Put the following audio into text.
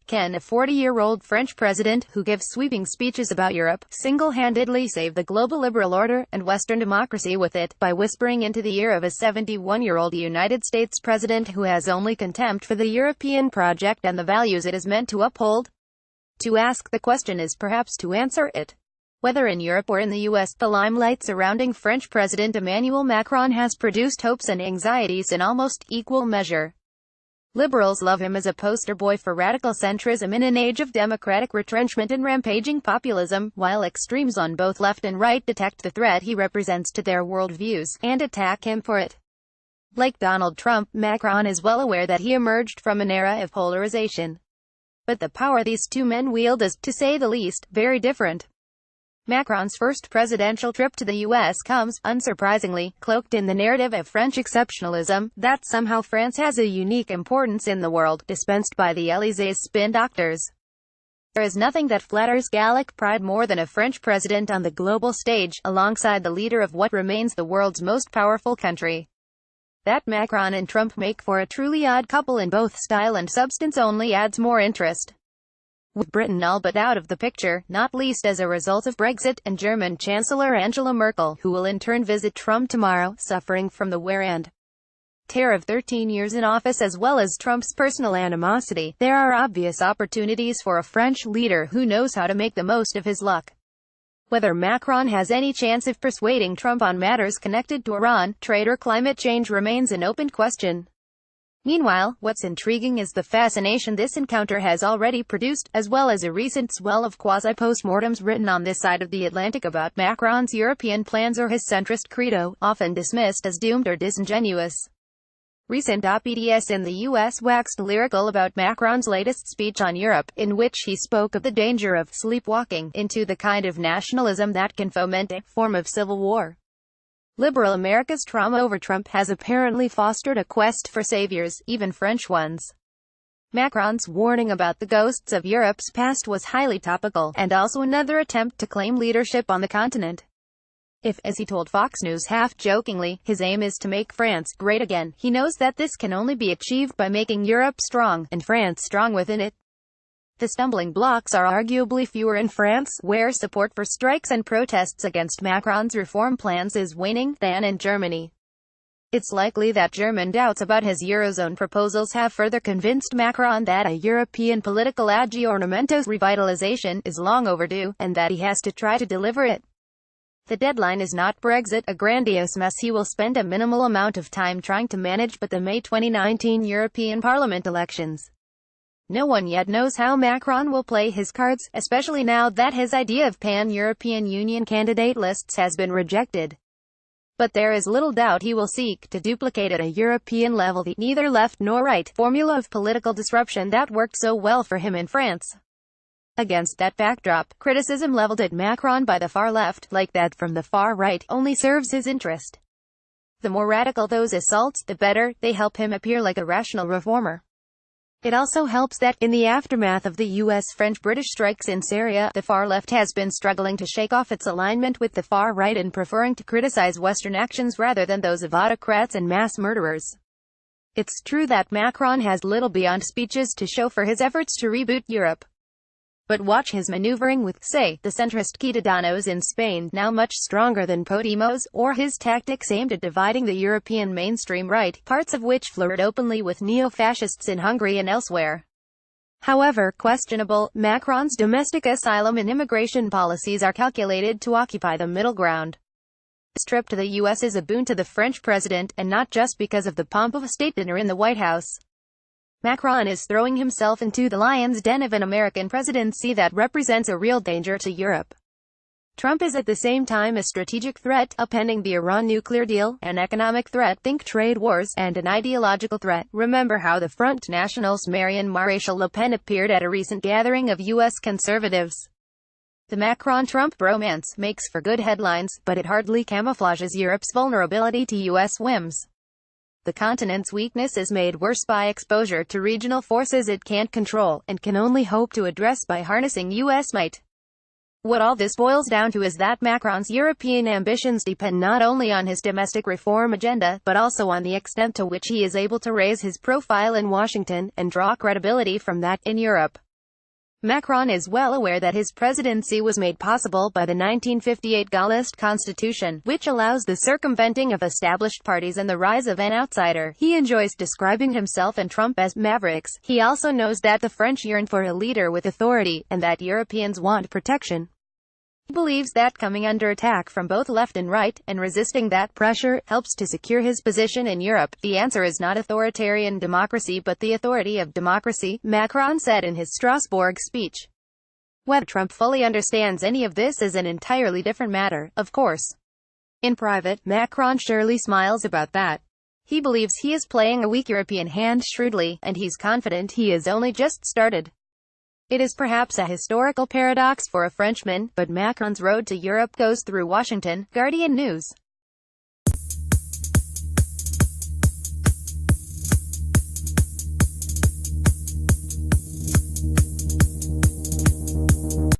Can a 40-year-old French president, who gives sweeping speeches about Europe, single-handedly save the global liberal order, and Western democracy with it, by whispering into the ear of a 71-year-old United States president who has only contempt for the European project and the values it is meant to uphold? To ask the question is perhaps to answer it. Whether in Europe or in the US, the limelight surrounding French President Emmanuel Macron has produced hopes and anxieties in almost equal measure. Liberals love him as a poster boy for radical centrism in an age of democratic retrenchment and rampaging populism, while extremes on both left and right detect the threat he represents to their worldviews, and attack him for it. Like Donald Trump, Macron is well aware that he emerged from an era of polarization. But the power these two men wield is, to say the least, very different. Macron's first presidential trip to the U.S. comes, unsurprisingly, cloaked in the narrative of French exceptionalism, that somehow France has a unique importance in the world, dispensed by the Élysées spin doctors. There is nothing that flatters Gallic pride more than a French president on the global stage, alongside the leader of what remains the world's most powerful country. That Macron and Trump make for a truly odd couple in both style and substance only adds more interest. With Britain all but out of the picture, not least as a result of Brexit, and German Chancellor Angela Merkel, who will in turn visit Trump tomorrow, suffering from the wear and tear of 13 years in office as well as Trump's personal animosity, there are obvious opportunities for a French leader who knows how to make the most of his luck. Whether Macron has any chance of persuading Trump on matters connected to Iran, trade or climate change remains an open question. Meanwhile, what's intriguing is the fascination this encounter has already produced, as well as a recent swell of quasi-postmortems written on this side of the Atlantic about Macron's European plans or his centrist credo, often dismissed as doomed or disingenuous. Recent op-eds in the U.S. waxed lyrical about Macron's latest speech on Europe, in which he spoke of the danger of sleepwalking into the kind of nationalism that can foment a form of civil war. Liberal America's trauma over Trump has apparently fostered a quest for saviors, even French ones. Macron's warning about the ghosts of Europe's past was highly topical, and also another attempt to claim leadership on the continent. If, as he told Fox News half-jokingly, his aim is to make France great again, he knows that this can only be achieved by making Europe strong, and France strong within it. The stumbling blocks are arguably fewer in France, where support for strikes and protests against Macron's reform plans is waning, than in Germany. It's likely that German doubts about his Eurozone proposals have further convinced Macron that a European political aggiornamento's revitalization is long overdue, and that he has to try to deliver it. The deadline is not Brexit, a grandiose mess he will spend a minimal amount of time trying to manage, but the May 2019 European Parliament elections. No one yet knows how Macron will play his cards, especially now that his idea of pan-European Union candidate lists has been rejected. But there is little doubt he will seek to duplicate at a European level the neither left nor right formula of political disruption that worked so well for him in France. Against that backdrop, criticism leveled at Macron by the far left, like that from the far right, only serves his interest. The more radical those assaults, the better, they help him appear like a rational reformer. It also helps that, in the aftermath of the U.S.-French-British strikes in Syria, the far left has been struggling to shake off its alignment with the far right and preferring to criticize Western actions rather than those of autocrats and mass murderers. It's true that Macron has little beyond speeches to show for his efforts to reboot Europe. But watch his maneuvering with, say, the centrist Ciudadanos in Spain, now much stronger than Podemos, or his tactics aimed at dividing the European mainstream right, parts of which flirt openly with neo-fascists in Hungary and elsewhere. However questionable, Macron's domestic asylum and immigration policies are calculated to occupy the middle ground. This trip to the U.S. is a boon to the French president, and not just because of the pomp of a state dinner in the White House. Macron is throwing himself into the lion's den of an American presidency that represents a real danger to Europe. Trump is at the same time a strategic threat, upending the Iran nuclear deal, an economic threat, think trade wars, and an ideological threat. Remember how the Front National's Marion Maréchal Le Pen appeared at a recent gathering of U.S. conservatives. The Macron-Trump bromance makes for good headlines, but it hardly camouflages Europe's vulnerability to U.S. whims. The continent's weakness is made worse by exposure to regional forces it can't control, and can only hope to address by harnessing U.S. might. What all this boils down to is that Macron's European ambitions depend not only on his domestic reform agenda, but also on the extent to which he is able to raise his profile in Washington, and draw credibility from that, in Europe. Macron is well aware that his presidency was made possible by the 1958 Gaullist constitution, which allows the circumventing of established parties and the rise of an outsider. He enjoys describing himself and Trump as mavericks. He also knows that the French yearn for a leader with authority, and that Europeans want protection. He believes that coming under attack from both left and right, and resisting that pressure, helps to secure his position in Europe. The answer is not authoritarian democracy but the authority of democracy, Macron said in his Strasbourg speech. Whether Trump fully understands any of this is an entirely different matter, of course. In private, Macron surely smiles about that. He believes he is playing a weak European hand shrewdly, and he's confident he has only just started. It is perhaps a historical paradox for a Frenchman, but Macron's road to Europe goes through Washington. Guardian News.